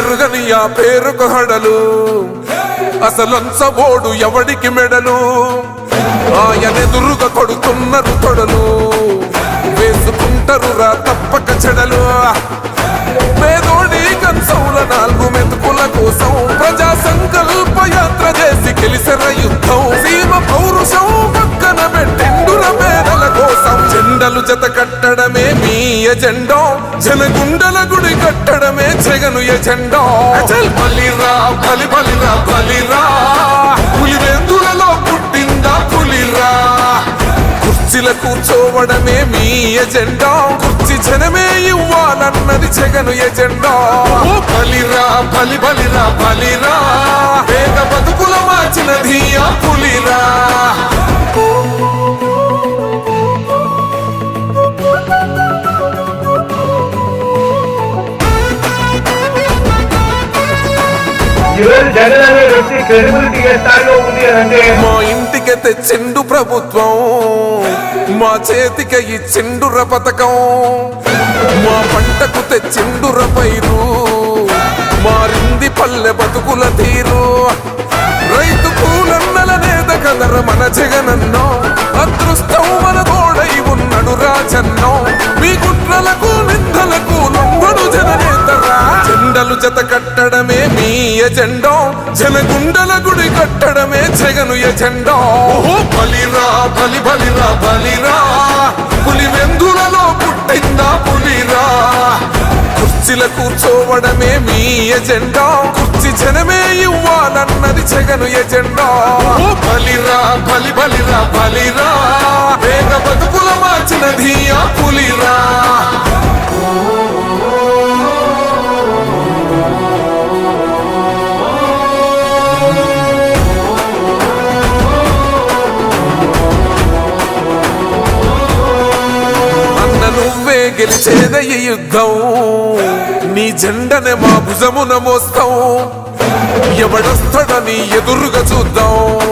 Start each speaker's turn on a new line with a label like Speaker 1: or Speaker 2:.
Speaker 1: ఎరుగని ఆ పేరుకు హడలు అసలంచబోడు ఎవడికి మెడలు ఆయనెదురుగా కొడుతున్నారు తొడలు వేసుకుంటారు రా తప్పక చెడలు పేదోడి కంచంల 4 మెతుకుల కోసం ప్రజా సంకల్ప యాత్ర చేసి గెలిసెర యుద్ధం సీమ పౌరుషం పక్కన పెట్టెండుల పేదల కోసం జెండలు జత కట్టడమే మీ ఎజెండా జనగుండల గుడి కట్టడమే జగను ఎజెండా బలిరా బలి బలిరా బలిరా పులివెందులలో పుట్టిందా పులిరా కుర్చీల కూర్చోవడమే మీ ఎజెండా కుర్చీ జనమే ఇవ్వాలన్నది జగను ఎజెండా బలిరా బలి బలిరా బలిరా పేద బతుకుల మార్చినది ఆ పులిరా మా ఇంటికి తెచ్చిండు ప్రభుత్వం మా చేతికి ఇచ్చిండుర పథకం మా పంటకు తెచ్చిండుర పైరు మారింది పల్లె బతుకుల తీరు రైతు కూలన్నల నేత కదర మన జగనన్నో అదృష్టం మన తోడై ఉన్నాడు రాజన్నో మీ కుట్రలకు నిందలకు లొంగడు జననేతరా జెండలు జత కట్టడమే మీ ఎజెండా జనగుండల గుడి కట్టడమే జగను ఎజెండా బలిరా బలి బలిరా బలిరా పులివెందులలో పుట్టిందా పులిరా కుర్చీల కూర్చోవడమే మీ ఎజెండా కుర్చీ జనమే ఇవ్వాలన్నది జగను ఎజెండా బలిరా బలి బలిరా బలిరా వేగ బతుకుల మార్చినది ఆ పులిరా నువ్వే గెలిచేద ఈ యుద్ధం నీ జెండనే మా భుజమున మోస్తాం ఎవడొస్తాడని ఎదురుగా చూద్దాం